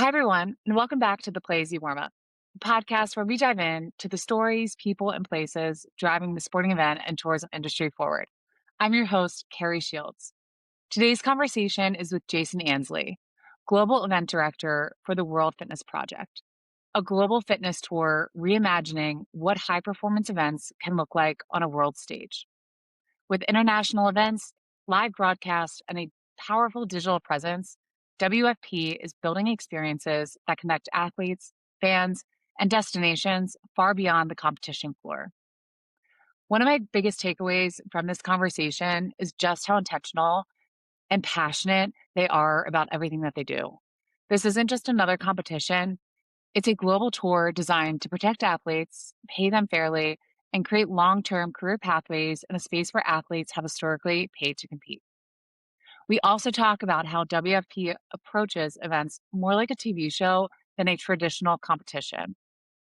Hi, everyone, and welcome back to the Playeasy Warmup, the podcast where we dive in to the stories, people, and places driving the sporting event and tourism industry forward. I'm your host, Kerri Shields. Today's conversation is with Jason Ansley, Global Event Director for the World Fitness Project, a global fitness tour reimagining what high performance events can look like on a world stage. With international events, live broadcasts, and a powerful digital presence, WFP is building experiences that connect athletes, fans, and destinations far beyond the competition floor. One of my biggest takeaways from this conversation is just how intentional and passionate they are about everything that they do. This isn't just another competition, it's a global tour designed to protect athletes, pay them fairly, and create long term career pathways in a space where athletes have historically paid to compete. We also talk about how WFP approaches events more like a TV show than a traditional competition,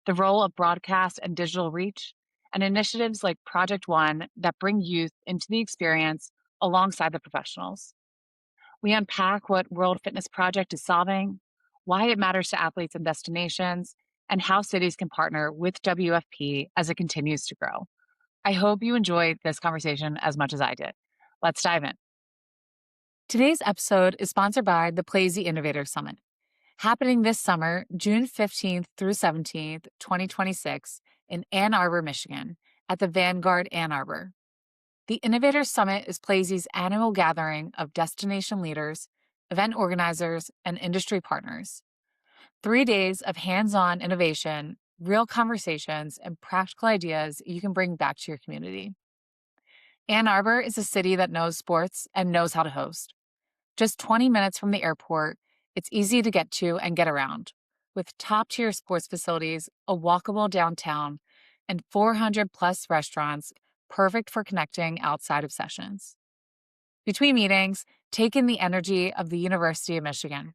the role of broadcast and digital reach, and initiatives like Project One that bring youth into the experience alongside the professionals. We unpack what World Fitness Project is solving, why it matters to athletes and destinations, and how cities can partner with WFP as it continues to grow. I hope you enjoyed this conversation as much as I did. Let's dive in. Today's episode is sponsored by the Playeasy Innovator Summit, happening this summer, June 15th through 17th, 2026, in Ann Arbor, Michigan, at the Vanguard Ann Arbor. The Innovator Summit is Playeasy's annual gathering of destination leaders, event organizers, and industry partners. 3 days of hands-on innovation, real conversations, and practical ideas you can bring back to your community. Ann Arbor is a city that knows sports and knows how to host. Just 20 minutes from the airport, it's easy to get to and get around, with top-tier sports facilities, a walkable downtown, and 400-plus restaurants perfect for connecting outside of sessions. Between meetings, take in the energy of the University of Michigan,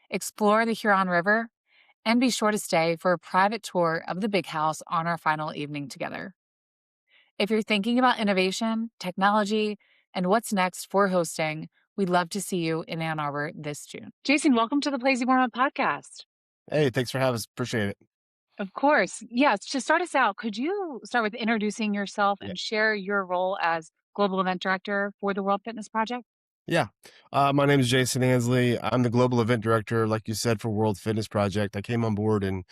explore the Huron River, and be sure to stay for a private tour of the Big House on our final evening together. If you're thinking about innovation, technology, and what's next for hosting, we'd love to see you in Ann Arbor this June. Jason, welcome to the Playeasy Warmup podcast. Hey, thanks for having us. Appreciate it. Of course. Yes, to start us out, could you start with introducing yourself Yeah. and share your role as Global Event Director for the World Fitness Project? Yeah. My name is Jason Ansley. I'm the global event director, like you said, for World Fitness Project. I came on board in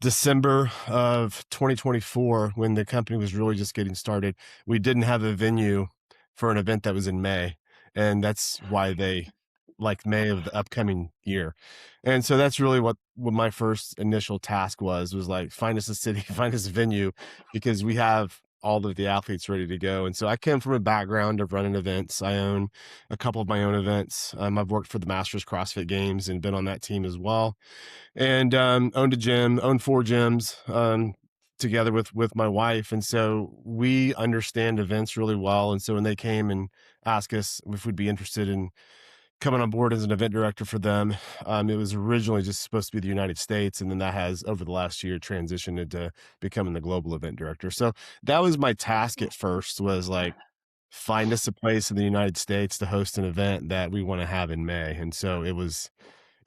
December of 2024 when the company was really just getting started. We didn't have a venue for an event that was in May, and that's why they like May of the upcoming year. And so that's really what my first initial task was like, find us a city, find us a venue, because we have all of the athletes ready to go. And so I came from a background of running events. I own a couple of my own events. I've worked for the Masters CrossFit Games and been on that team as well, and owned a gym, owned 4 gyms, together with my wife. And so we understand events really well. And so when they came and asked us if we'd be interested in coming on board as an event director for them, it was originally just supposed to be the United States, and then that has over the last year transitioned into becoming the global event director. So that was my task at first, was like, find us a place in the United States to host an event that we want to have in May. And so it was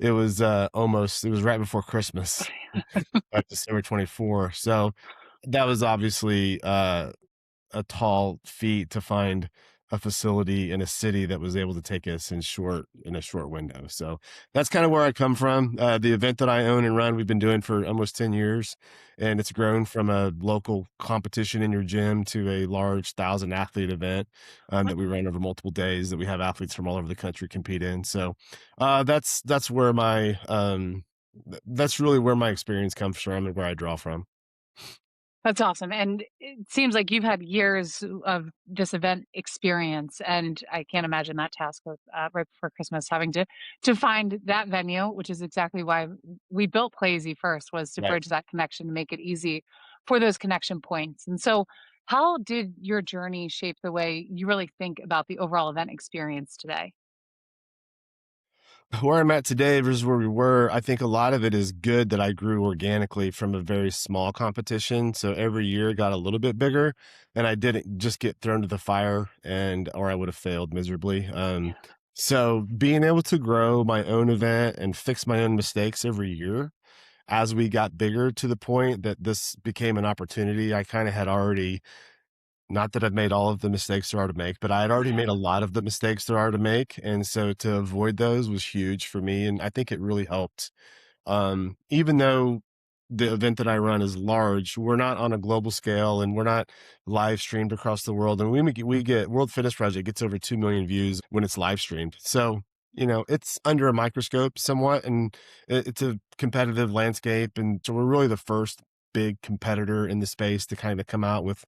right before Christmas, December 24. So that was obviously a tall feat to find a facility in a city that was able to take us in a short window. So that's kind of where I come from. The event that I own and run, we've been doing for almost 10 years, and it's grown from a local competition in your gym to a large 1,000 athlete event that we run over multiple days, that we have athletes from all over the country compete in. So that's where that's really where my experience comes from and where I draw from. That's awesome. And it seems like you've had years of this event experience, and I can't imagine that task of right before Christmas having to find that venue, which is exactly why we built Playeasy first, was to Right. bridge that connection and make it easy for those connection points. And so, how did your journey shape the way you really think about the overall event experience today? Where I'm at today versus where we were, I think a lot of it is good that I grew organically from a very small competition. So every year got a little bit bigger, and I didn't just get thrown to the fire or I would have failed miserably. So being able to grow my own event and fix my own mistakes every year as we got bigger to the point that this became an opportunity, I kind of had already, not that I've made all of the mistakes there are to make, but I had already made a lot of the mistakes there are to make. And so to avoid those was huge for me. And I think it really helped. Even though the event that I run is large, we're not on a global scale and we're not live streamed across the world. And we get World Fitness Project gets over 2 million views when it's live streamed. So, it's under a microscope somewhat, and it's a competitive landscape. And so we're really the first big competitor in the space to kind of come out with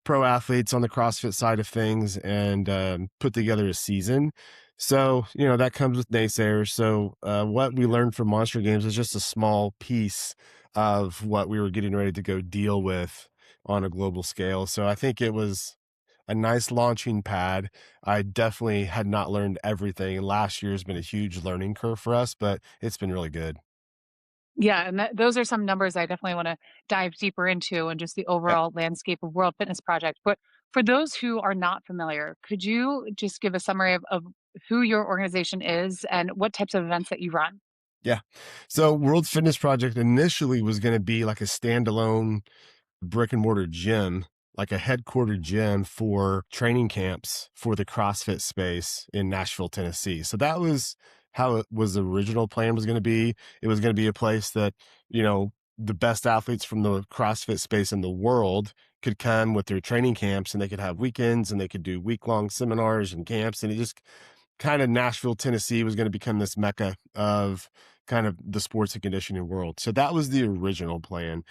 pro athletes on the CrossFit side of things and put together a season. So, that comes with naysayers. So, what we learned from Monster Games is just a small piece of what we were getting ready to go deal with on a global scale. So, I think it was a nice launching pad. I definitely had not learned everything. And last year has been a huge learning curve for us, but it's been really good. Yeah, and those are some numbers I definitely want to dive deeper into and just the Yep. overall landscape of World Fitness Project. But for those who are not familiar, could you just give a summary of who your organization is and what types of events that you run? Yeah. So, World Fitness Project initially was going to be like a standalone brick and mortar gym, like a headquartered gym for training camps for the CrossFit space in Nashville, Tennessee. So that was how it was the original plan was going to be. It was going to be a place that, the best athletes from the CrossFit space in the world could come with their training camps, and they could have weekends and they could do week-long seminars and camps. And it just kind of, Nashville, Tennessee was going to become this mecca of kind of the sports and conditioning world. So that was the original plan.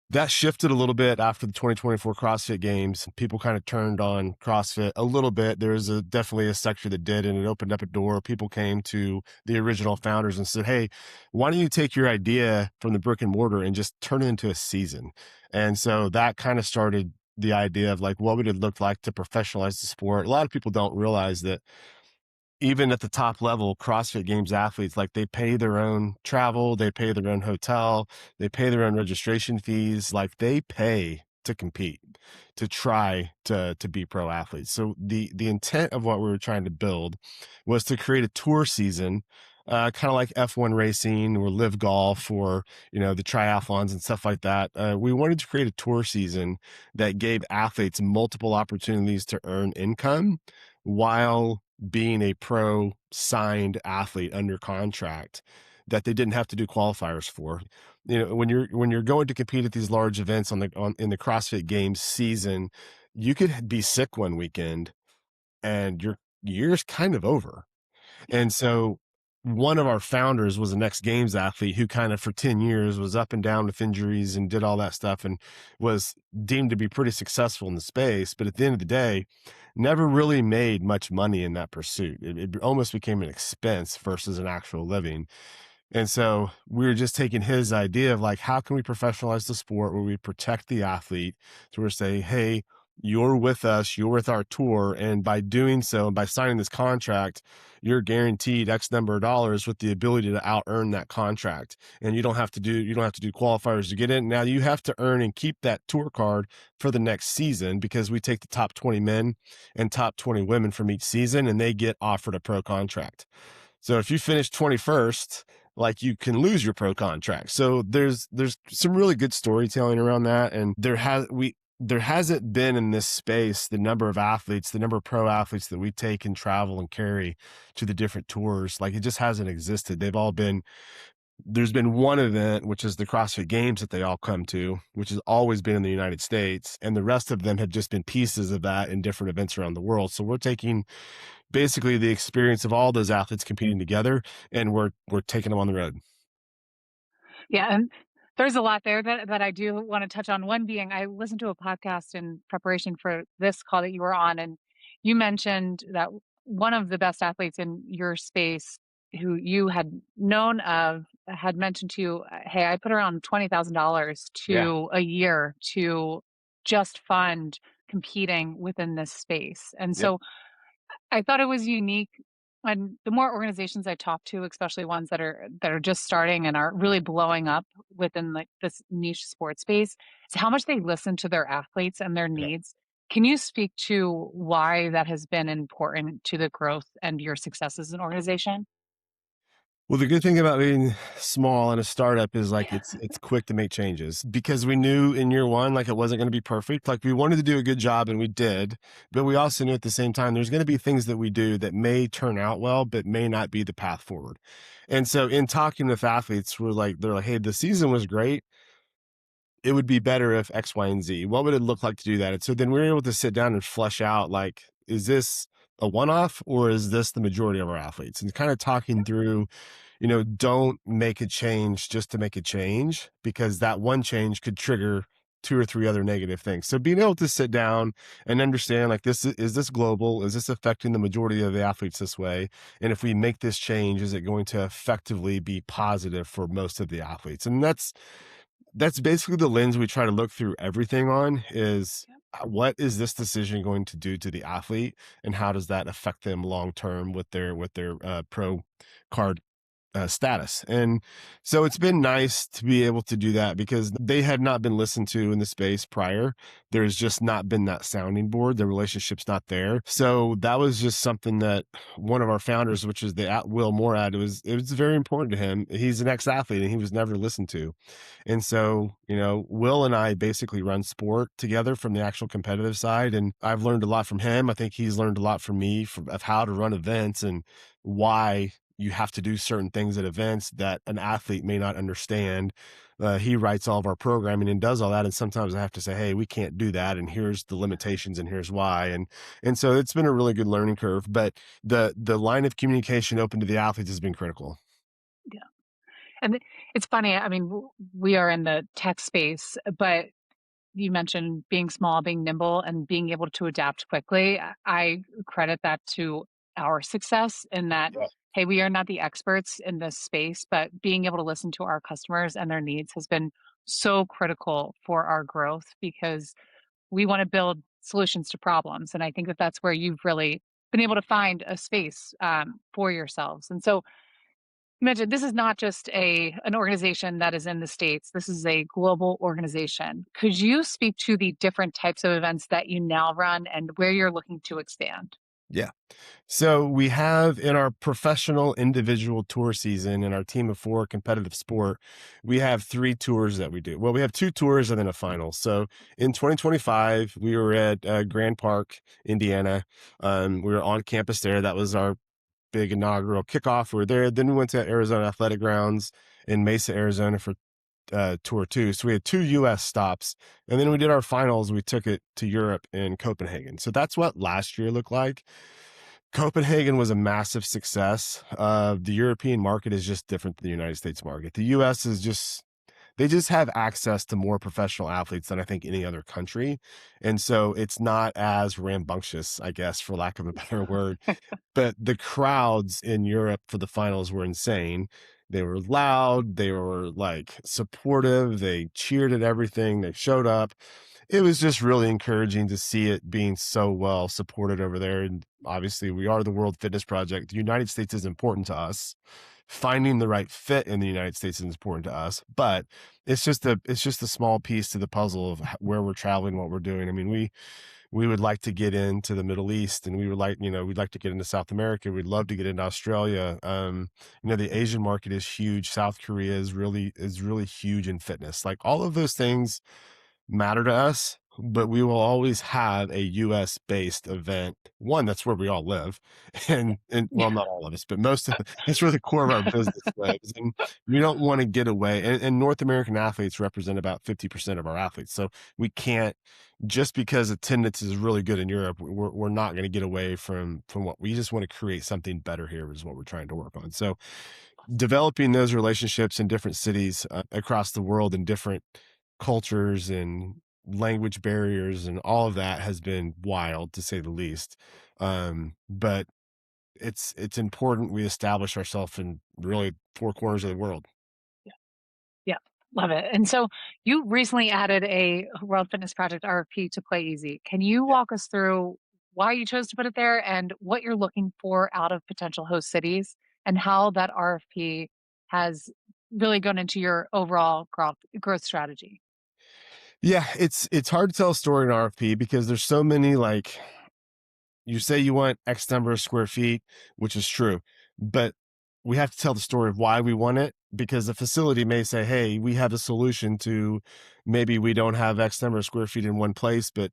That shifted a little bit after the 2024 CrossFit Games. People kind of turned on CrossFit a little bit. There was definitely a sector that did, and it opened up a door. People came to the original founders and said, "Hey, why don't you take your idea from the brick and mortar and just turn it into a season?" And so that kind of started the idea of like, what would it look like to professionalize the sport? A lot of people don't realize that even at the top level, CrossFit Games athletes, like, they pay their own travel, they pay their own hotel, they pay their own registration fees. Like, they pay to compete, to try to be pro athletes. So the intent of what we were trying to build was to create a tour season, kind of like F1 racing or live golf or, the triathlons and stuff like that. We wanted to create a tour season that gave athletes multiple opportunities to earn income while being a pro signed athlete under contract that they didn't have to do qualifiers for. When you're going to compete at these large events in the CrossFit Games season, you could be sick one weekend and your year's kind of over. And so one of our founders was an ex Games athlete who kind of for 10 years was up and down with injuries and did all that stuff and was deemed to be pretty successful in the space. But at the end of the day, never really made much money in that pursuit. It almost became an expense versus an actual living. And so we were just taking his idea of like, how can we professionalize the sport where we protect the athlete? So we're saying, hey, you're with us, you're with our tour. And by doing so, and by signing this contract, you're guaranteed X number of dollars with the ability to out earn that contract. And you don't have to do qualifiers to get in. Now you have to earn and keep that tour card for the next season because we take the top 20 men and top 20 women from each season and they get offered a pro contract. So if you finish 21st, like, you can lose your pro contract. So there's some really good storytelling around that. And there hasn't been in this space the number of athletes, the number of pro athletes that we take and travel and carry to the different tours. Like, it just hasn't existed. There's been one event, which is the CrossFit Games that they all come to, which has always been in the United States. And the rest of them have just been pieces of that in different events around the world. So we're taking basically the experience of all those athletes competing together, and we're taking them on the road. Yeah, and there's a lot there that I do want to touch on. One being, I listened to a podcast in preparation for this call that you were on, and you mentioned that one of the best athletes in your space who you had known of had mentioned to you, "Hey, I put around $20,000 Yeah. to a year to just fund competing within this space." And Yep. so I thought it was unique, and the more organizations I talk to, especially ones that are just starting and are really blowing up within, like, this niche sports space, is how much they listen to their athletes and their Yeah. needs. Can you speak to why that has been important to the growth and your success as an organization? Well, the good thing about being small and a startup is like it's quick to make changes because we knew in year one like it wasn't going to be perfect. Like we wanted to do a good job and we did, but we also knew at the same time there's going to be things that we do that may turn out well, but may not be the path forward. And so in talking with athletes, they're like, hey, the season was great. It would be better if X, Y, and Z. What would it look like to do that? And so then we're able to sit down and flesh out like, is this a one-off or is this the majority of our athletes? And kind of talking through, don't make a change just to make a change because that one change could trigger two or three other negative things. So being able to sit down and understand like is this global? Is this affecting the majority of the athletes this way? And if we make this change, is it going to effectively be positive for most of the athletes? And that's basically the lens we try to look through everything on is what is this decision going to do to the athlete and how does that affect them long term with their pro card status. And so it's been nice to be able to do that because they had not been listened to in the space prior. There's just not been that sounding board. The relationship's not there. So that was just something that one of our founders, which is the Will Morad, it was very important to him. He's an ex-athlete and he was never listened to. And so, Will and I basically run sport together from the actual competitive side. And I've learned a lot from him. I think he's learned a lot from me of how to run events and why you have to do certain things at events that an athlete may not understand. He writes all of our programming and does all that. And sometimes I have to say, hey, we can't do that. And here's the limitations and here's why. And so it's been a really good learning curve. But the line of communication open to the athletes has been critical. Yeah. And it's funny. I mean, we are in the tech space, but you mentioned being small, being nimble, and being able to adapt quickly. I credit that to our success in that, Yeah. hey, we are not the experts in this space, but being able to listen to our customers and their needs has been so critical for our growth because we want to build solutions to problems. And I think that that's where you've really been able to find a space for yourselves. And so, you mentioned this is not just an organization that is in the States. This is a global organization. Could you speak to the different types of events that you now run and where you're looking to expand? Yeah. So we have in our professional individual tour season in our team of four competitive sport, we have three tours that we do. Well, we have two tours and then a final. So in 2025, we were at Grand Park, Indiana. We were on campus there. That was our big inaugural kickoff. We were there. Then we went to Arizona Athletic Grounds in Mesa, Arizona for tour two. So we had two US stops. And then we did our finals. We took it to Europe in Copenhagen. So that's what last year looked like. Copenhagen was a massive success. The European market is just different than the United States market. The US is they just have access to more professional athletes than I think any other country. And so it's not as rambunctious, I guess, for lack of a better word. But the crowds in Europe for the finals were insane. They were loud, they were like supportive, they cheered at everything, they showed up. It was just really encouraging to see it being so well supported over there. And obviously, we are the World Fitness Project. The United States is important to us. Finding the right fit in the United States is important to us, but it's just a small piece to the puzzle of where we're traveling, what we're doing. I mean, we would like to get into the Middle East and we'd like to get into South America. We'd love to get into Australia. The Asian market is huge. South Korea is really huge in fitness. Like all of those things matter to us, but we will always have a US based event. One, that's where we all live. And well, Yeah. not all of us, but most of that's where the core of our business lives. And we don't want to get away. And North American athletes represent about 50% of our athletes. So we can't just because attendance is really good in Europe, we're not going to get away from what we just want to create something better here is what we're trying to work on. So developing those relationships in different cities across the world in different cultures and language barriers and all of that has been wild to say the least. But it's important we establish ourselves in really four corners of the world. Yeah, love it. And so you recently added a World Fitness Project RFP to Playeasy. Can you Yeah. walk us through why you chose to put it there and what you're looking for out of potential host cities and how that RFP has really gone into your overall growth strategy? Yeah, it's hard to tell a story in RFP because there's so many, like, you say you want X number of square feet, which is true, but we have to tell the story of why we want it, because the facility may say, hey, we have a solution to, maybe we don't have X number of square feet in one place, but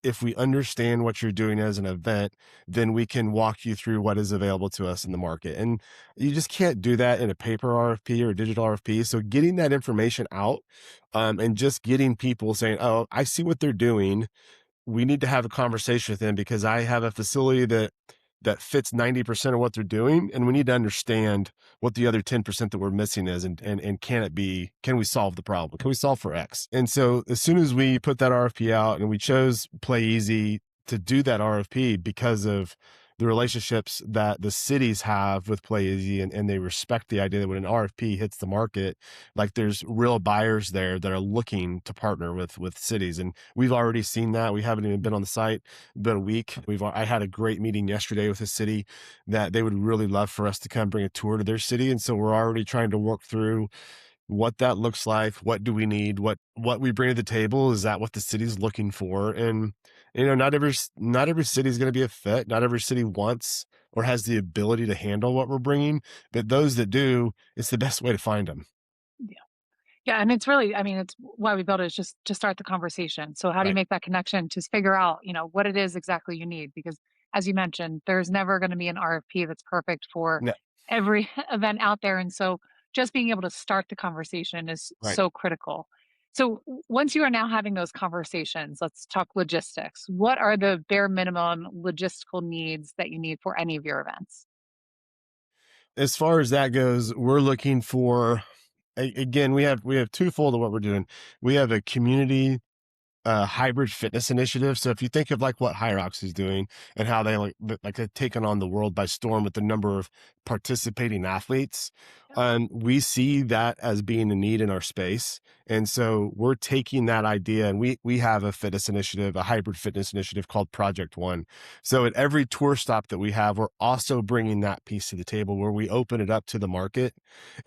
if we understand what you're doing as an event, then we can walk you through what is available to us in the market. And you just can't do that in a paper RFP or a digital RFP. So getting that information out, and just getting people saying, oh, I see what they're doing, we need to have a conversation with them because I have a facility that fits 90% of what they're doing. And we need to understand what the other 10% that we're missing is. And can we solve the problem? Can we solve for X? And so as soon as we put that RFP out, and we chose Playeasy to do that RFP because of the relationships that the cities have with Playeasy, and they respect the idea that when an RFP hits the market, like, there's real buyers there that are looking to partner with cities. And we've already seen that. We haven't even been on the site but a week. I had a great meeting yesterday with a city that they would really love for us to come bring a tour to their city. And so we're already trying to work through what that looks like. What do we need? What we bring to the table? Is that what the city's looking for? And not every city is going to be a fit. Not every city wants or has the ability to handle what we're bringing, but those that do, it's the best way to find them. Yeah, and it's really, I mean, it's why we built it, is just to start the conversation. So how do you Right. make that connection to figure out, what it is exactly you need? Because as you mentioned, there's never going to be an RFP that's perfect for No. every event out there. And so just being able to start the conversation is Right. so critical. So once you are now having those conversations, let's talk logistics. What are the bare minimum logistical needs that you need for any of your events? As far as that goes, we're looking for, again, we have twofold of what we're doing. We have a community hybrid fitness initiative. So if you think of like what Hyrox is doing and how they have taken on the world by storm with the number of participating athletes, Yep. we see that as being a need in our space. And so we're taking that idea, and we have a fitness initiative, a hybrid fitness initiative called Project One. So at every tour stop that we have, we're also bringing that piece to the table where we open it up to the market,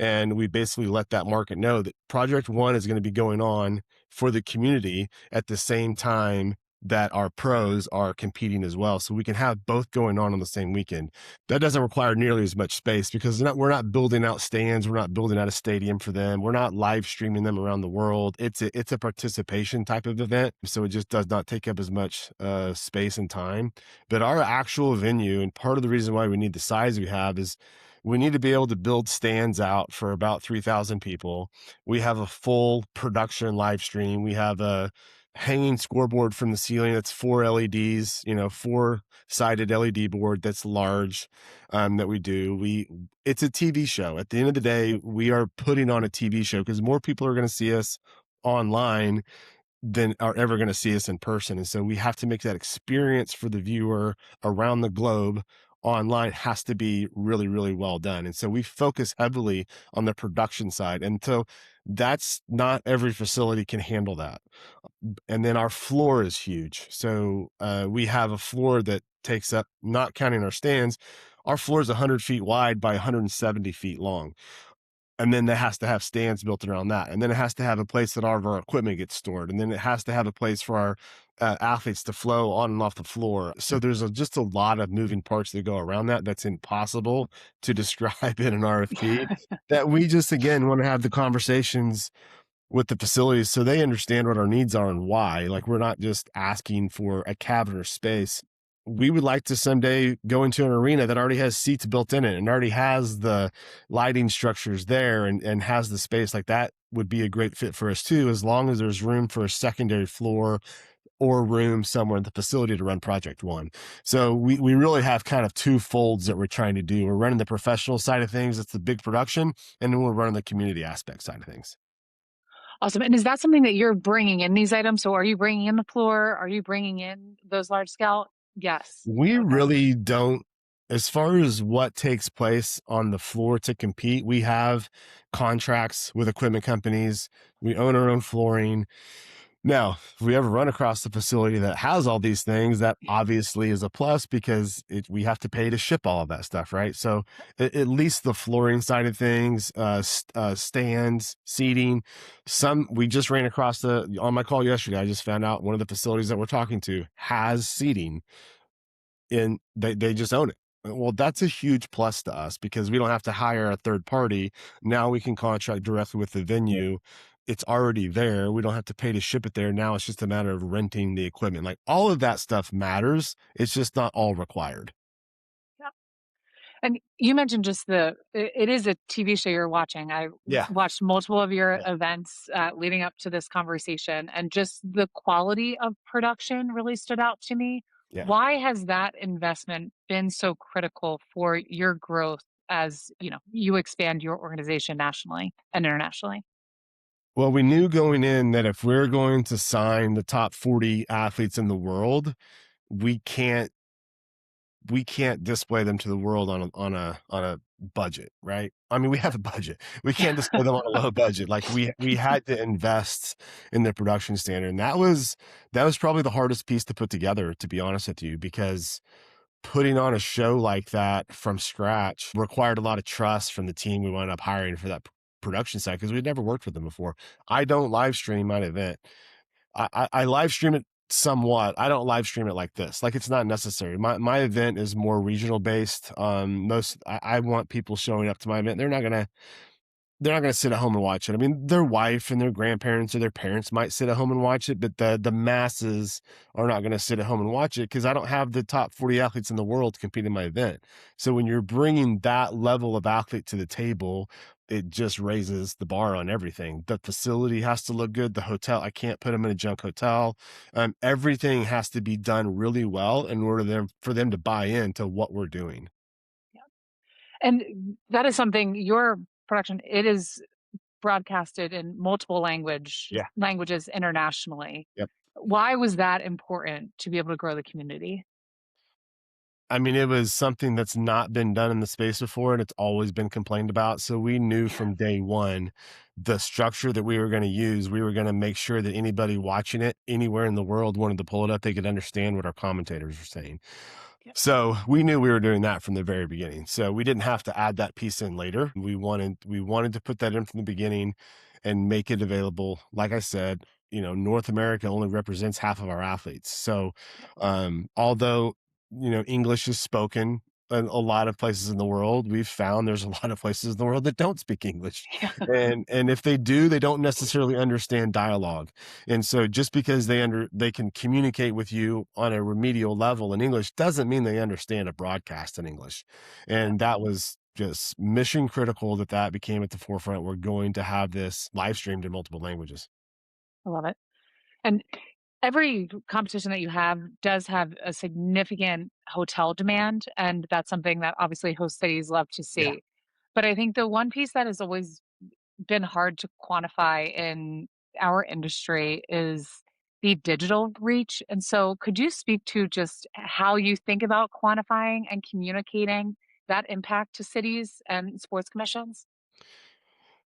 and we basically let that market know that Project One is going to be going on for the community at the same time that our pros are competing as well. So we can have both going on the same weekend. That doesn't require nearly as much space because we're not building out stands. We're not building out a stadium for them. We're not live streaming them around the world. It's a participation type of event. So it just does not take up as much space and time. But our actual venue, and part of the reason why we need the size we have, is we need to be able to build stands out for about 3,000 people. We have a full production live stream. We have a hanging scoreboard from the ceiling that's four LEDs, four-sided LED board that's large, that we do. It's a TV show. At the end of the day, we are putting on a TV show because more people are going to see us online than are ever going to see us in person. And so we have to make that experience for the viewer around the globe online has to be really, really well done. And so we focus heavily on the production side. And so that's not every facility can handle that. And then our floor is huge. So we have a floor that takes up, not counting our stands, our floor is 100 feet wide by 170 feet long. And then it has to have stands built around that. And then it has to have a place that all of our equipment gets stored. And then it has to have a place for our athletes to flow on and off the floor. So there's just a lot of moving parts that go around that. That's impossible to describe in an RFP, that we just, again, want to have the conversations with the facilities so they understand what our needs are and why. Like, we're not just asking for a cabin or space. We would like to someday go into an arena that already has seats built in it and already has the lighting structures there, and has the space. Like, that would be a great fit for us too, as long as there's room for a secondary floor or room somewhere in the facility to run Project One. So we really have kind of two folds that we're trying to do. We're running the professional side of things, that's the big production, and then we're running the community aspect side of things. Awesome. And is that something that you're bringing in these items? So are you bringing in the floor? Are you bringing in those large scale? Yes. We Okay. really don't. As far as what takes place on the floor to compete, we have contracts with equipment companies. We own our own flooring. Now, if we ever run across the facility that has all these things, that obviously is a plus because we have to pay to ship all of that stuff, right? So at least the flooring side of things, stands, seating, we just ran across on my call yesterday, I just found out one of the facilities that we're talking to has seating and they just own it. Well, that's a huge plus to us because we don't have to hire a third party. Now we can contract directly with the venue. It's already there. We don't have to pay to ship it there. Now it's just a matter of renting the equipment. Like all of that stuff matters. It's just not all required. And you mentioned just it is a TV show you're watching. I Yeah. watched multiple of your Yeah. events leading up to this conversation, and just the quality of production really stood out to me. Yeah. Why has that investment been so critical for your growth as you expand your organization nationally and internationally? Well, we knew going in that if we're going to sign the top 40 athletes in the world, we can't we can't display them to the world on a budget, right? I mean, we have a budget. We can't display them on a low budget. Like we had to invest in the production standard. And that was probably the hardest piece to put together, to be honest with you, because putting on a show like that from scratch required a lot of trust from the team we wound up hiring for that production side because we'd never worked with them before. I don't live stream my event. I live stream it somewhat. I don't live stream it like this. Like it's not necessary. My event is more regional based. I want people showing up to my event. They're not gonna sit at home and watch it. I mean, their wife and their grandparents or their parents might sit at home and watch it, but the masses are not gonna sit at home and watch it because I don't have the top 40 athletes in the world to compete in my event. So when you're bringing that level of athlete to the table, it just raises the bar on everything. The facility has to look good. The hotel, I can't put them in a junk hotel. Everything has to be done really well in order for them to buy into what we're doing. And that is something your production, it is broadcasted in multiple Yeah. languages internationally. Yep. Why was that important to be able to grow the community? I mean, it was something that's not been done in the space before, and it's always been complained about. So we knew from day one the structure that we were going to use. We were going to make sure that anybody watching it anywhere in the world wanted to pull it up, they could understand what our commentators were saying. Yeah. So we knew we were doing that from the very beginning. So we didn't have to add that piece in later. We wanted to put that in from the beginning and make it available. Like I said, North America only represents half of our athletes. So although English is spoken in a lot of places in the world, we've found there's a lot of places in the world that don't speak English. Yeah. And if they do, they don't necessarily understand dialogue. And so just because they can communicate with you on a remedial level in English doesn't mean they understand a broadcast in English. Yeah. And that was just mission critical that became at the forefront. We're going to have this live streamed in multiple languages. I love it. And every competition that you have does have a significant hotel demand, and that's something that obviously host cities love to Yeah. see. But I think the one piece that has always been hard to quantify in our industry is the digital reach. And so could you speak to just how you think about quantifying and communicating that impact to cities and sports commissions?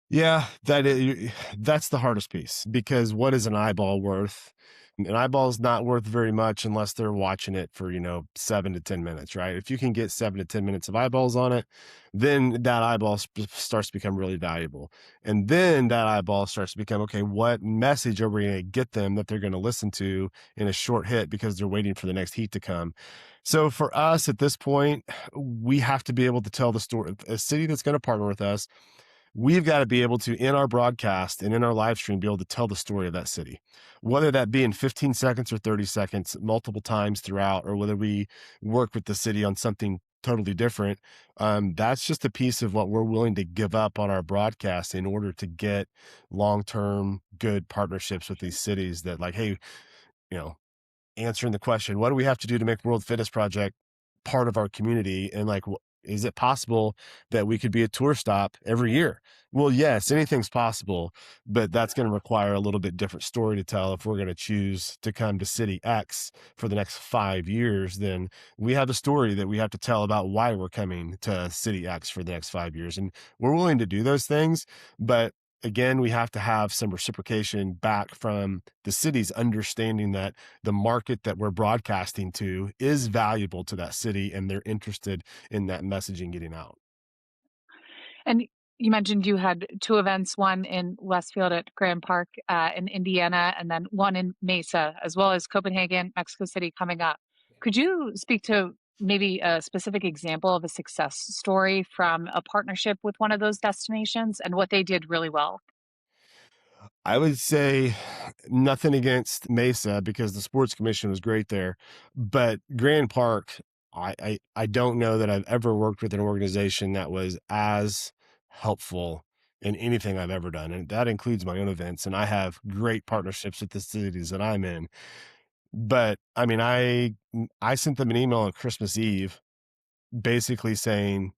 Yeah, that's the hardest piece because what is an eyeball worth? An eyeball is not worth very much unless they're watching it for, 7 to 10 minutes, right? If you can get 7 to 10 minutes of eyeballs on it, then that eyeball starts to become really valuable. And then that eyeball starts to become, okay, what message are we going to get them that they're going to listen to in a short hit because they're waiting for the next heat to come? So for us at this point, we have to be able to tell the story. A city that's going to partner with us, we've got to be able to, in our broadcast and in our live stream, be able to tell the story of that city, whether that be in 15 seconds or 30 seconds, multiple times throughout, or whether we work with the city on something totally different. That's just a piece of what we're willing to give up on our broadcast in order to get long-term good partnerships with these cities that like, hey, you know, answering the question, what do we have to do to make World Fitness Project part of our community? And like, is it possible that we could be a tour stop every year? Well, yes, anything's possible, but that's going to require a little bit different story to tell. If we're going to choose to come to City X for the next 5 years, then we have a story that we have to tell about why we're coming to City X for the next 5 years. And we're willing to do those things, but again, we have to have some reciprocation back from the cities, understanding that the market that we're broadcasting to is valuable to that city and they're interested in that messaging getting out. And you mentioned you had 2 events, one in Westfield at Grand Park, in Indiana, and then one in Mesa, as well as Copenhagen, Mexico City coming up. Could you speak to maybe a specific example of a success story from a partnership with one of those destinations and what they did really well? I would say nothing against Mesa because the sports commission was great there, but Grand Park, I don't know that I've ever worked with an organization that was as helpful in anything I've ever done, and that includes my own events. And I have great partnerships with the cities that I'm in. But I mean, I sent them an email on Christmas Eve, basically saying,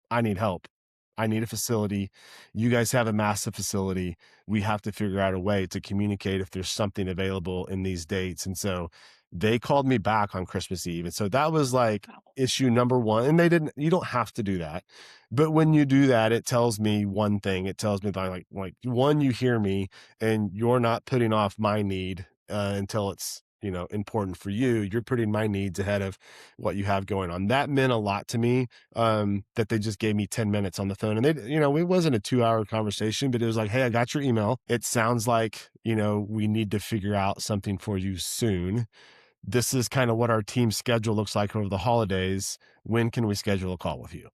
I need help. I need a facility. You guys have a massive facility. We have to figure out a way to communicate if there's something available in these dates. And so they called me back on Christmas Eve. And so that was like Wow, issue number one. And they didn't, you don't have to do that. But when you do that, it tells me one thing. It tells me that like one, you hear me and you're not putting off my need until it's, important for you. You're putting my needs ahead of what you have going on. That meant a lot to me, that they just gave me 10 minutes on the phone. And it wasn't a 2-hour conversation, but it was like, hey, I got your email. It sounds like, we need to figure out something for you soon. This is kind of what our team schedule looks like over the holidays. When can we schedule a call with you?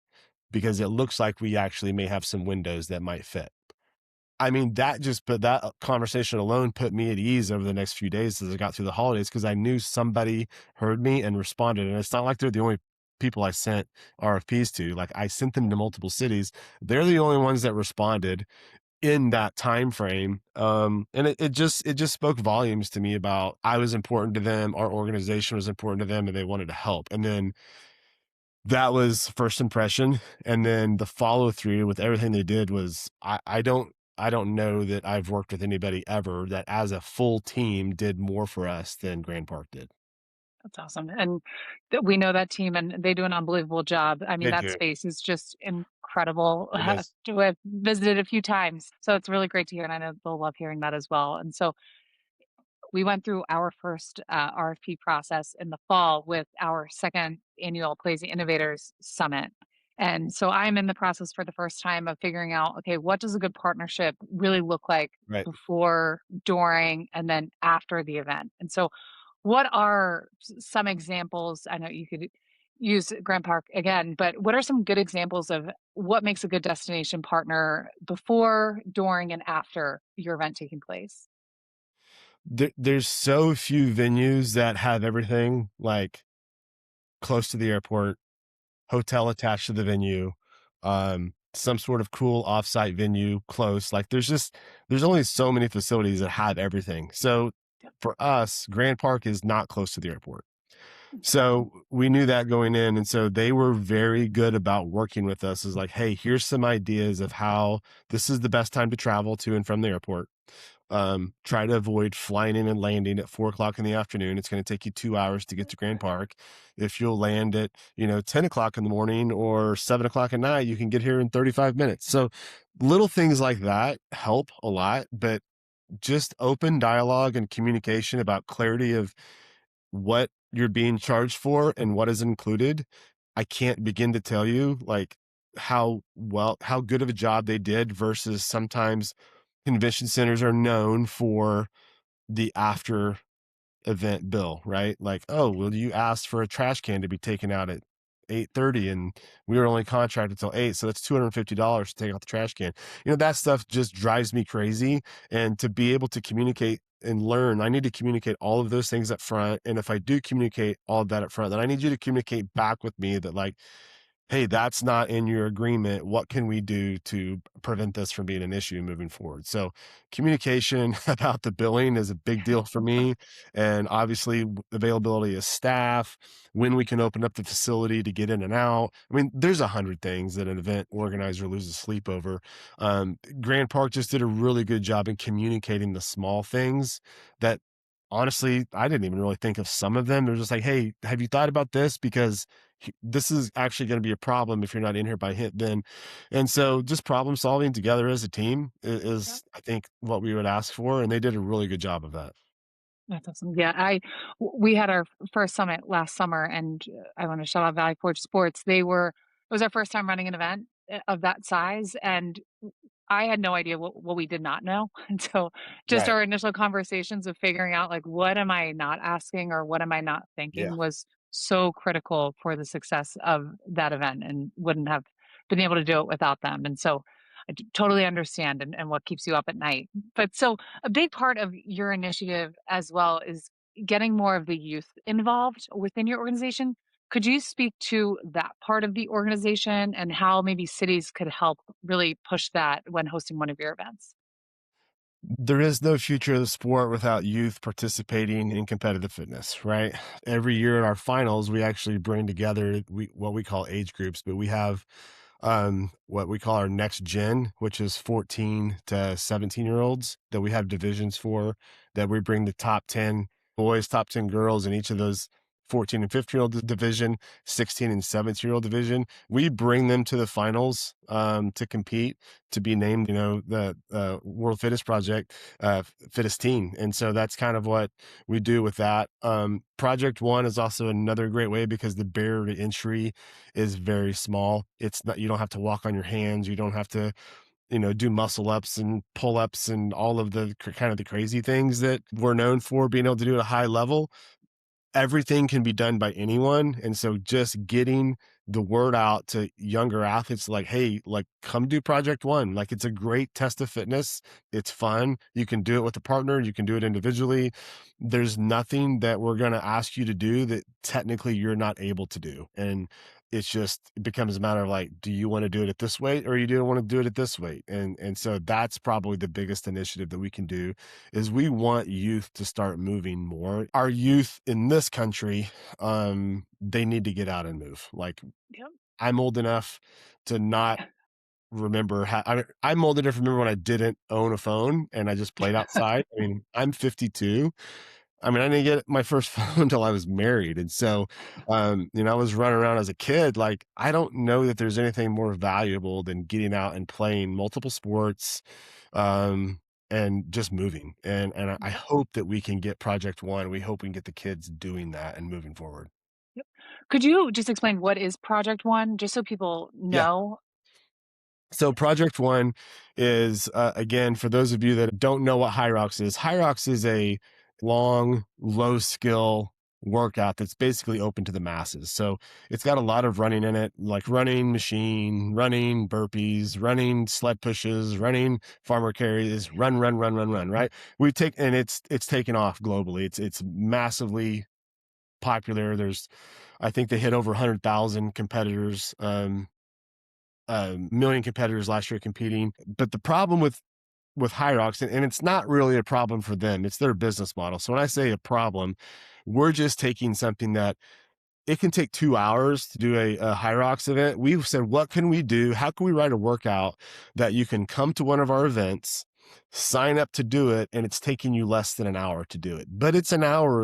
Because it looks like we actually may have some windows that might fit. I mean, but that conversation alone put me at ease over the next few days as I got through the holidays because I knew somebody heard me and responded. And it's not like they're the only people I sent RFPs to. Like I sent them to multiple cities. They're the only ones that responded in that time frame. And it just spoke volumes to me about I was important to them, our organization was important to them, and they wanted to help. And then that was first impression, and then the follow through with everything they did was I don't know that I've worked with anybody ever that as a full team did more for us than Grand Park did. that's awesome. And we know that team and they do an unbelievable job. I mean, They that do. space is just incredible. It is. To have visited a few times. So it's really great to hear. And I know they'll love hearing that as well. And so we went through our first RFP process in the fall with our second annual Playeasy Innovators Summit. And so I'm in the process for the first time of figuring out, okay, what does a good partnership really look like Right. before, during, and then after the event? And so, what are some examples? I know you could use Grand Park again, but what are some good examples of what makes a good destination partner before, during, and after your event taking place? There's so few venues that have everything like close to the airport, hotel attached to the venue, some sort of cool offsite venue close. Like there's only so many facilities that have everything. So for us, Grand Park is not close to the airport. So we knew that going in. And so they were very good about working with us is like, hey, here's some ideas of how this is the best time to travel to and from the airport. Try to avoid flying in and landing at 4 o'clock in the afternoon. It's going to take you 2 hours to get to Grand Park. If you'll land at, 10 o'clock in the morning or 7 o'clock at night, you can get here in 35 minutes. So little things like that help a lot, but just open dialogue and communication about clarity of what you're being charged for and what is included. I can't begin to tell you like how good of a job they did versus sometimes convention centers are known for the after event bill, right? Like, oh, well, you asked for a trash can to be taken out at 8:30 and we were only contracted till 8, so that's $250 to take out the trash can. That stuff just drives me crazy. And to be able to communicate and learn, I need to communicate all of those things up front. And if I do communicate all of that up front, then I need you to communicate back with me that like, hey, that's not in your agreement. What can we do to prevent this from being an issue moving forward? So communication about the billing is a big deal for me. And obviously availability of staff, when we can open up the facility to get in and out. I mean, there's 100 things that an event organizer loses sleep over. Grand Park just did a really good job in communicating the small things that honestly, I didn't even really think of some of them. They're just like, hey, have you thought about this? Because This is actually going to be a problem if you're not in here by hit then. And so just problem solving together as a team Yep. is, I think, what we would ask for. And they did a really good job of that. That's awesome. Yeah, we had our first summit last summer, and I want to shout out Valley Forge Sports. It was our first time running an event of that size, and I had no idea what we did not know. And so just Right. our initial conversations of figuring out like what am I not asking or what am I not Yeah. thinking was so critical for the success of that event and wouldn't have been able to do it without them. And so totally understand and what keeps you up at night. But so a big part of your initiative as well is getting more of the youth involved within your organization. Could you speak to that part of the organization and how maybe cities could help really push that when hosting one of your events? There is no future of the sport without youth participating in competitive fitness, right? Every year at our finals, we actually bring together what we call age groups, but we have what we call our next gen, which is 14 to 17-year olds that we have divisions for, that we bring the top 10 boys, top 10 girls in each of those 14 and 15-year-old division, 16 and 17-year-old division. We bring them to the finals to compete, to be named, the World Fitness Project fittest teen. And so that's kind of what we do with that. Project One is also another great way because the barrier to entry is very small. It's not, you don't have to walk on your hands. You don't have to, do muscle ups and pull ups and all of the kind of the crazy things that we're known for being able to do at a high level. Everything can be done by anyone. And so just getting the word out to younger athletes like, hey, like come do Project One. Like it's a great test of fitness. It's fun. You can do it with a partner, you can do it individually. There's nothing that we're going to ask you to do that technically you're not able to do. And it becomes a matter of like, do you want to do it at this weight or you do want to do it at this weight? And so that's probably the biggest initiative that we can do is we want youth to start moving more. Our youth in this country, they need to get out and move. Like Yep. I'm old enough to not remember how I'm old enough to remember when I didn't own a phone and I just played outside. I mean, I'm 52. I mean, I didn't get my first phone until I was married. And so, I was running around as a kid. Like, I don't know that there's anything more valuable than getting out and playing multiple sports, and just moving. And I Yep. hope that we can get Project One. We hope we can get the kids doing that and moving forward. Yep. Could you just explain what is Project One, just so people Yeah. know? So Project One is, again, for those of you that don't know what High Rocks is a long, low skill workout that's basically open to the masses. So it's got a lot of running in it, like running machine, running burpees, running sled pushes, running farmer carries, run, right? And it's taken off globally. It's massively popular. I think they hit over 100,000 competitors, million competitors last year competing. But the problem with High Rocks, and it's not really a problem for them, it's their business model. So when I say a problem, we're just taking something that it can take 2 hours to do a High Rocks event. We've said, what can we do? How can we write a workout that you can come to one of our events, sign up to do it, and it's taking you less than an hour to do it. But it's an hour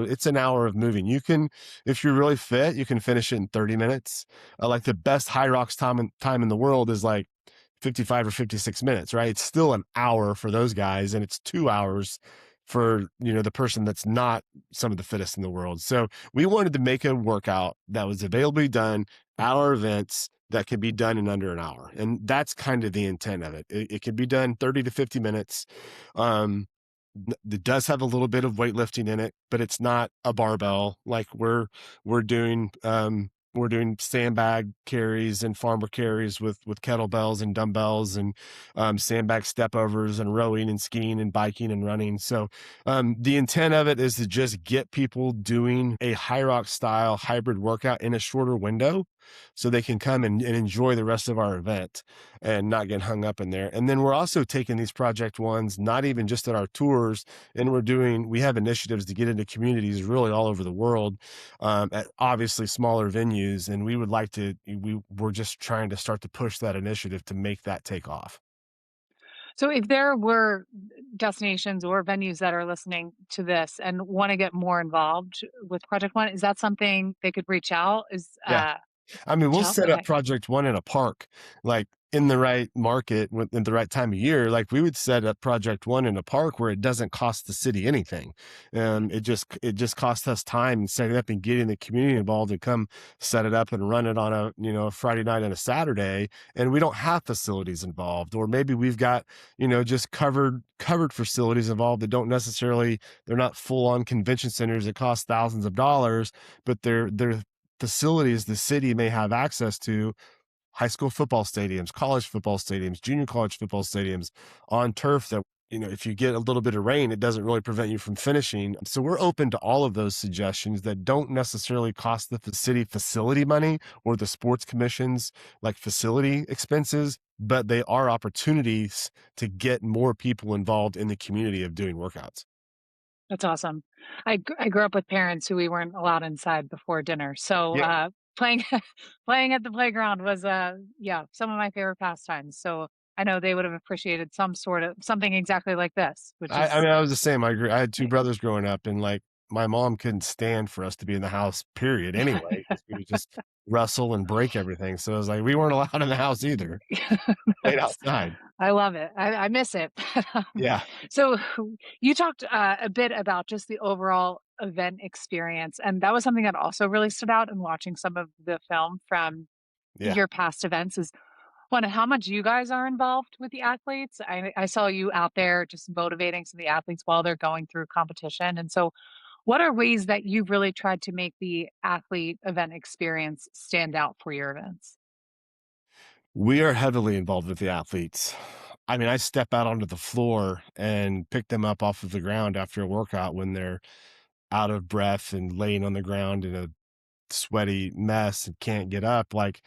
of moving. You can, if you're really fit, you can finish it in 30 minutes. Like the best High Rocks time in the world is like 55 or 56 minutes, right? It's still an hour for those guys, and it's 2 hours for, the person that's not some of the fittest in the world. So we wanted to make a workout that was available done at our events that could be done in under an hour. And that's kind of the intent of it. It can be done 30 to 50 minutes. Um, it does have a little bit of weightlifting in it, but it's not a barbell like we're doing. We're doing sandbag carries and farmer carries with kettlebells and dumbbells and sandbag step overs and rowing and skiing and biking and running. So the intent of it is to just get people doing a high rock style hybrid workout in a shorter window so they can come and enjoy the rest of our event and not get hung up in there. And then we're also taking these Project Ones, not even just at our tours, and we have initiatives to get into communities really all over the world, at obviously smaller venues. And we're just trying to start to push that initiative to make that take off. So if there were destinations or venues that are listening to this and want to get more involved with Project One, is that something they could reach out? Yeah. I mean, we'll set up Okay. project one in a park, like in the right market in the right time of year. Like we would set up project one in a park where it doesn't cost the city anything. It just costs us time and setting up and getting the community involved and come set it up and run it on a Friday night and a Saturday. And we don't have facilities involved, or maybe we've got, just covered facilities involved that don't necessarily, they're not full on convention centers that cost thousands of dollars, but they're facilities the city may have access to: high school football stadiums, college football stadiums, junior college football stadiums on turf that, if you get a little bit of rain, it doesn't really prevent you from finishing. So we're open to all of those suggestions that don't necessarily cost the city facility money or the sports commissions like facility expenses, but they are opportunities to get more people involved in the community of doing workouts. That's awesome. I grew up with parents who we weren't allowed inside before dinner, so, Yeah. playing playing at the playground was, yeah, some of my favorite pastimes, so I know they would have appreciated some sort of something exactly like this, which I is mean, I was the same. I agree. I had two eh brothers growing up, and like my mom couldn't stand for us to be in the house, period, anyway, because we would just wrestle and break everything. So it was like we weren't allowed in the house either. Played That's outside. I love it. I miss it. Yeah. So you talked, a bit about just the overall event experience, and that was something that also really stood out in watching some of the film from Yeah. your past events is, 1, how much you guys are involved with the athletes. I saw you out there just motivating some of the athletes while they're going through competition, and so what are ways that you've really tried to make the athlete event experience stand out for your events? We are heavily involved with the athletes. I mean, I step out onto the floor and pick them up off of the ground after a workout when they're out of breath and laying on the ground in a sweaty mess and can't get up. Like,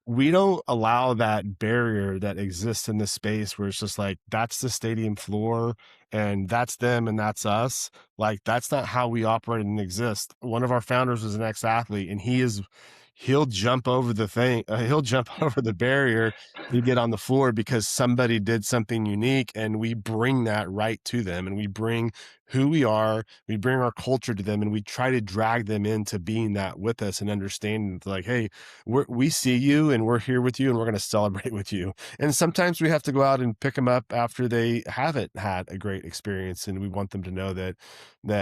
we don't allow that barrier that exists in the space where it's just like, that's the stadium floor and that's them and that's us. Like, that's not how we operate and exist. One of our founders was an ex-athlete, and he'll jump over the thing. He'll jump over the barrier to get on the floor because somebody did something unique, and we bring that right to them, and we bring who we are, we bring our culture to them, and we try to drag them into being that with us and understanding, like, hey, we see you and we're here with you and we're going to celebrate with you. And sometimes we have to go out and pick them up after they haven't had a great experience, and we want them to know that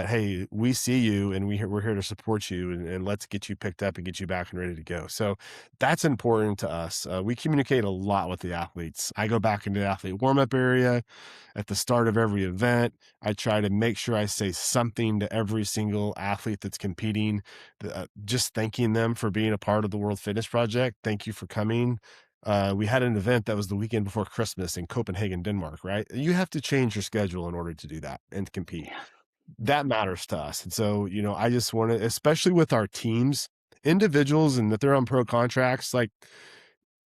hey, we see you and we're here to support you, and let's get you picked up and get you back and ready to go. So that's important to us. We communicate a lot with the athletes. I go back into the athlete warm-up area at the start of every event. I try to make sure I say something to every single athlete that's competing, just thanking them for being a part of the World Fitness Project. Thank you for coming. We had an event that was the weekend before Christmas in Copenhagen, Denmark, right? You have to change your schedule in order to do that and compete. Yeah. That matters to us. And so, I just want to, especially with our teams, individuals, and that they're on pro contracts, like,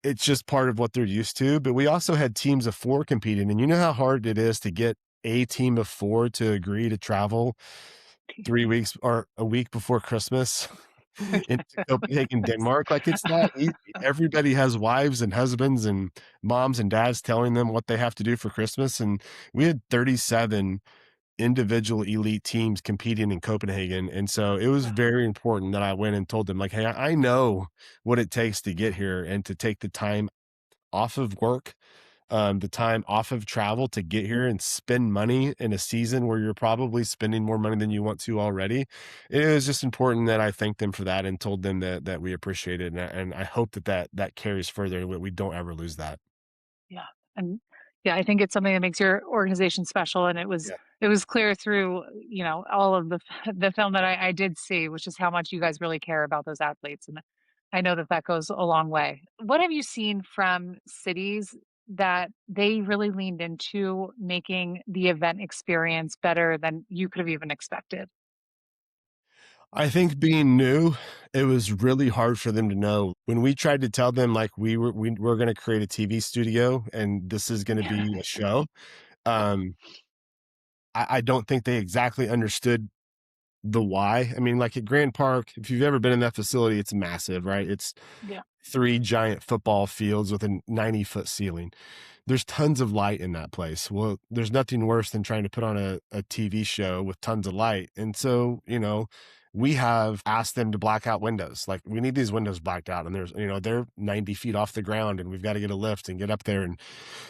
it's just part of what they're used to. But we also had teams of four competing, and you know how hard it is to get a team of four to agree to travel 3 weeks or a week before Christmas into Copenhagen, Denmark. Like, it's not easy. Everybody has wives and husbands and moms and dads telling them what they have to do for Christmas. And we had 37 individual elite teams competing in Copenhagen. And so it was Wow. very important that I went and told them, like, hey, I know what it takes to get here and to take the time off of work, the time off of travel to get here and spend money in a season where you're probably spending more money than you want to already. It was just important that I thanked them for that and told them that we appreciate it. And I hope that carries further, and we don't ever lose that. Yeah, and yeah, I think it's something that makes your organization special, and Yeah. it was clear through, all of the the film that I did see, which is how much you guys really care about those athletes, and I know that that goes a long way. What have you seen from cities that they really leaned into making the event experience better than you could have even expected? I think being new, it was really hard for them to know. When we tried to tell them, like, we were gonna create a TV studio and this is gonna be a show, um, I don't think they exactly understood the why. I mean, like at Grand Park, if you've ever been in that facility, it's massive, right? It's Yeah. 3 giant football fields with a 90-foot ceiling. There's tons of light in that place. Well, there's nothing worse than trying to put on a TV show with tons of light. And so, we have asked them to black out windows. Like, we need these windows blacked out, and there's, they're 90 feet off the ground, and we've got to get a lift and get up there and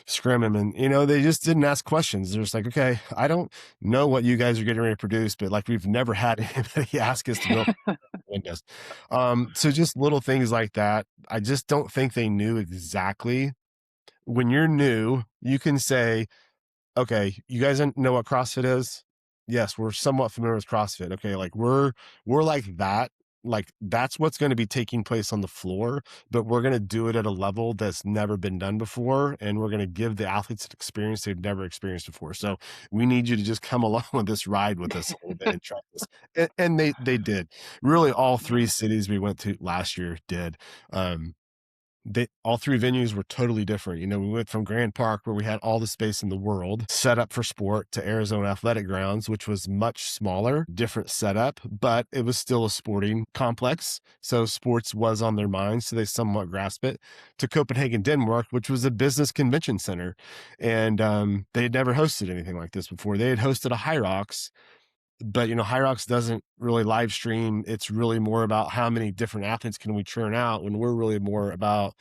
scrim them. And, they just didn't ask questions. They're just like, okay, I don't know what you guys are getting ready to produce, but like, we've never had anybody ask us to go windows. So just little things like that. I just don't think they knew exactly. When you're new, you can say, okay, you guys know what CrossFit is? Yes, we're somewhat familiar with CrossFit. Okay, like, we're like that. Like, that's what's going to be taking place on the floor, but we're going to do it at a level that's never been done before, and we're going to give the athletes an experience they've never experienced before. So we need you to just come along with this ride with us a little bit and try this. And they did. Really, all three cities we went to last year did. They all three venues were totally different. We went from Grand Park, where we had all the space in the world set up for sport, to Arizona Athletic Grounds, which was much smaller, different setup, but it was still a sporting complex. So sports was on their minds, so they somewhat grasped it. To Copenhagen, Denmark, which was a business convention center. And they had never hosted anything like this before. They had hosted a High Rocks, but High Rocks doesn't really live stream. It's really more about how many different athletes can we churn out, when we're really more about,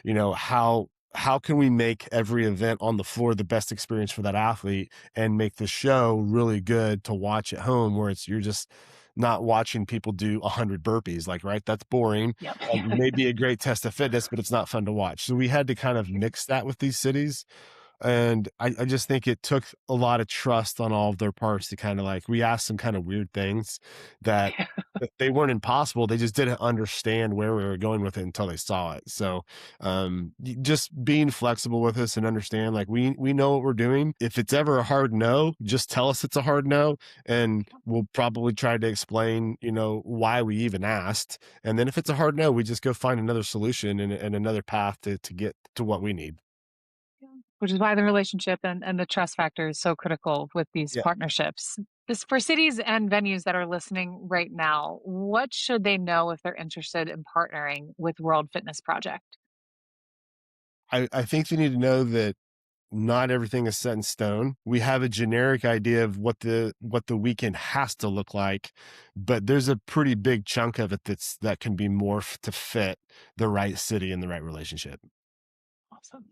how can we make every event on the floor the best experience for that athlete, and make the show really good to watch at home, where you're just not watching people do 100 burpees. Like, right, that's boring. Yep. Maybe a great test of fitness, but it's not fun to watch. So we had to kind of mix that with these cities. And I just think it took a lot of trust on all of their parts to kind of, like, we asked some kind of weird things that they weren't impossible. They just didn't understand where we were going with it until they saw it. So just being flexible with us and understand, like, we know what we're doing. If it's ever a hard no, just tell us it's a hard no, and we'll probably try to explain, why we even asked. And then if it's a hard no, we just go find another solution and another path to get to what we need. Which is why the relationship and the trust factor is so critical with these Yeah. partnerships. This, for cities and venues that are listening right now, what should they know if they're interested in partnering with World Fitness Project? I think they need to know that not everything is set in stone. We have a generic idea of what the weekend has to look like, but there's a pretty big chunk of it that can be morphed to fit the right city and the right relationship. Awesome.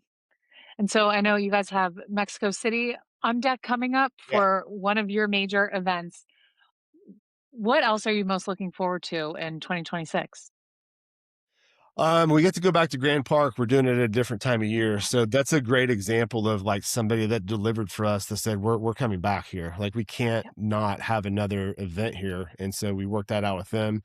And so I know you guys have Mexico City on deck coming up Yeah. for one of your major events. What else are you most looking forward to in 2026? We get to go back to Grand Park. We're doing it at a different time of year. So that's a great example of, like, somebody that delivered for us, that said, we're coming back here. Like, we can't Yep. not have another event here. And so we worked that out with them.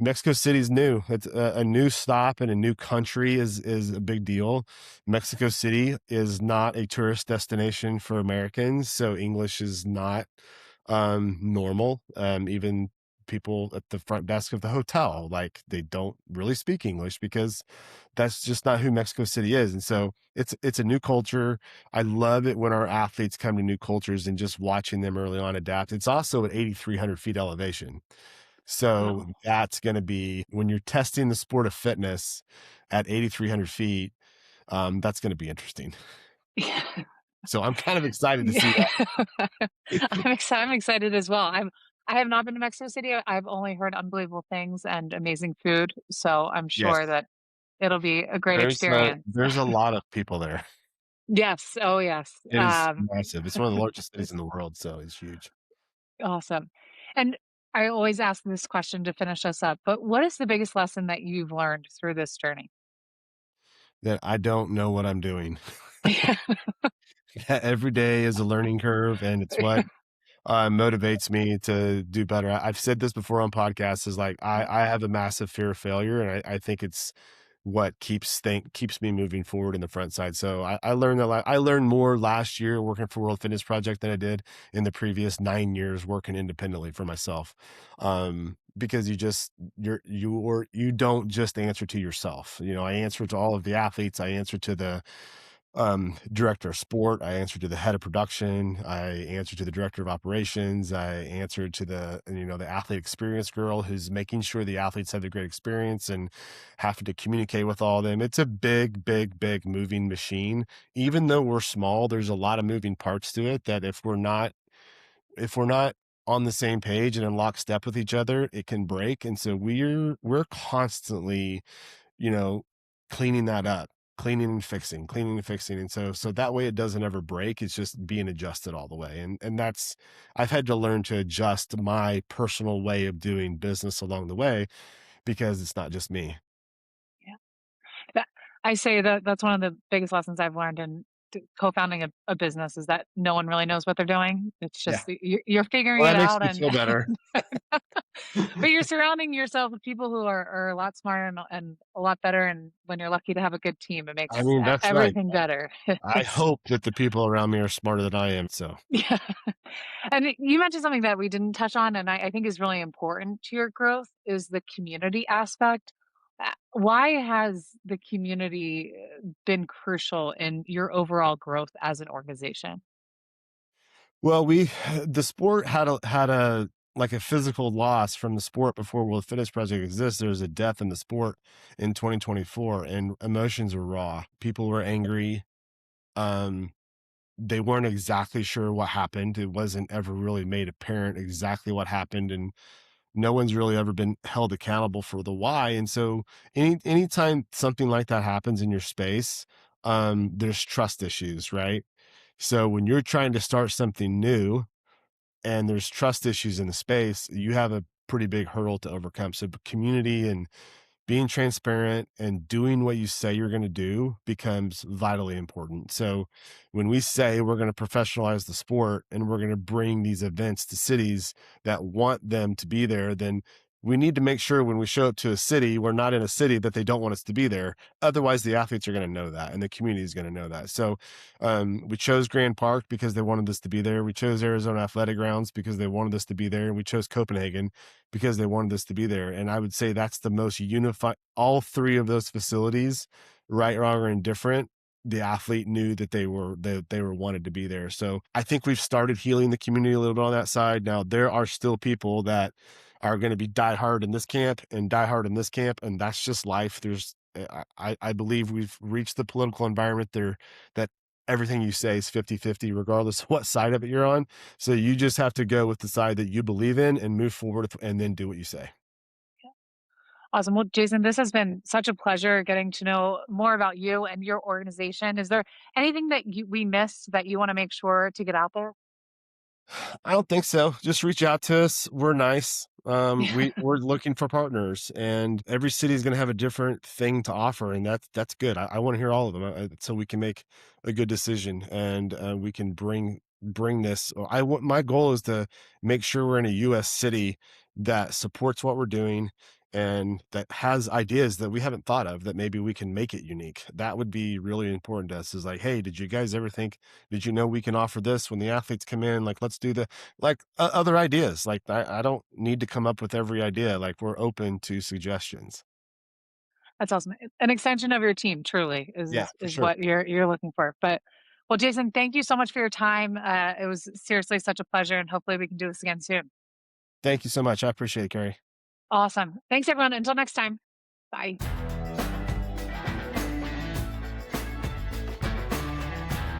Mexico City's new. It's a new stop in a new country is a big deal. Mexico City is not a tourist destination for Americans, so English is not normal. Even people at the front desk of the hotel, like, they don't really speak English, because that's just not who Mexico City is. And so it's a new culture. I love it when our athletes come to new cultures, and just watching them early on adapt. It's also at 8,300 feet elevation. So Wow. that's going to be, when you're testing the sport of fitness at 8,300 feet, that's going to be interesting. Yeah. So I'm kind of excited to see Yeah. that. I'm excited as well. I have not been to Mexico City. I've only heard unbelievable things and amazing food, so I'm sure Yes. that it'll be a great There's experience. there's a lot of people there. Yes. Oh, yes. It is massive. It's one of the largest cities in the world, so it's huge. Awesome. And I always ask this question to finish us up, but what is the biggest lesson that you've learned through this journey? That I don't know what I'm doing. Every day is a learning curve, and it's what motivates me to do better. I've said this before on podcasts, is like, I have a massive fear of failure, and I think it's what keeps me moving forward in the front side. So I learned a lot. I learned more last year working for World Fitness Project than I did in the previous 9 years working independently for myself. Because you don't just answer to yourself. I answer to all of the athletes. I answer to the director of sport. I answer to the head of production. I answer to the director of operations. I answer to the athlete experience girl, who's making sure the athletes have a great experience, and having to communicate with all of them. It's a big, big, big moving machine. Even though we're small, there's a lot of moving parts to it, that if we're not on the same page and in lockstep with each other, it can break. And so we're constantly, you know, cleaning that up, cleaning and fixing, cleaning and fixing. And so that way it doesn't ever break. It's just being adjusted all the way. And that's, I've had to learn to adjust my personal way of doing business along the way because it's not just me. Yeah. That I say that that's one of the biggest lessons I've learned in co-founding a business is that no one really knows what they're doing. It's Yeah. just you're figuring Well, it that makes out, me and feel better. but you're surrounding yourself with people who are a lot smarter and a lot better. And when you're lucky to have a good team, it I makes mean, that's right. everything better. I It's hope that the people around me are smarter than I am. So, yeah. And you mentioned something that we didn't touch on, and I think is really important to your growth is the community aspect. Why has the community been crucial in your overall growth as an organization? well, the sport had a like a physical loss from the sport before World Fitness Project exists. There was a death in the sport in 2024, and emotions were raw. People were angry. Um, they weren't exactly sure what happened. It wasn't ever really made apparent exactly what happened, and no one's really ever been held accountable for the why. And so, anytime something like that happens in your space, there's trust issues, right? So when you're trying to start something new and there's trust issues in the space, you have a pretty big hurdle to overcome. So community and being transparent and doing what you say you're going to do becomes vitally important. So when we say we're going to professionalize the sport and we're going to bring these events to cities that want them to be there, then we need to make sure when we show up to a city, we're not in a city that they don't want us to be there. Otherwise, the athletes are going to know that and the community is going to know that. So we chose Grand Park because they wanted us to be there. We chose Arizona Athletic Grounds because they wanted us to be there. And we chose Copenhagen because they wanted us to be there. And I would say that's the most unified, all three of those facilities, right, wrong, or indifferent. The athlete knew that they were wanted to be there. So I think we've started healing the community a little bit on that side. Now there are still people that are going to be diehard in this camp and diehard in this camp, and that's just life. There's I believe we've reached the political environment there that everything you say is 50-50, regardless of what side of it you're on. So you just have to go with the side that you believe in and move forward and then do what you say. Awesome. Well, Jason, this has been such a pleasure getting to know more about you and your organization. Is there anything that we missed that you want to make sure to get out there? I don't think so. Just reach out to us. We're nice. Yeah, We're looking for partners, and every city is going to have a different thing to offer, and that's good. I want to hear all of them, so we can make a good decision, and we can bring this. I want my goal is to make sure we're in a U.S. city that supports what we're doing and that has ideas that we haven't thought of that maybe we can make it unique. That would be really important to us. Is like, hey, did you guys ever think? Did you know we can offer this when the athletes come in? Like, let's do the other ideas. Like, I don't need to come up with every idea. Like, we're open to suggestions. that's awesome. An extension of your team, truly, Yeah, for is sure. what you're looking for. But well, Jason, thank you so much for your time. It was seriously such a pleasure, and hopefully we can do this again soon. Thank you so much. I appreciate it, Kerri. Awesome. Thanks, everyone. Until next time. Bye.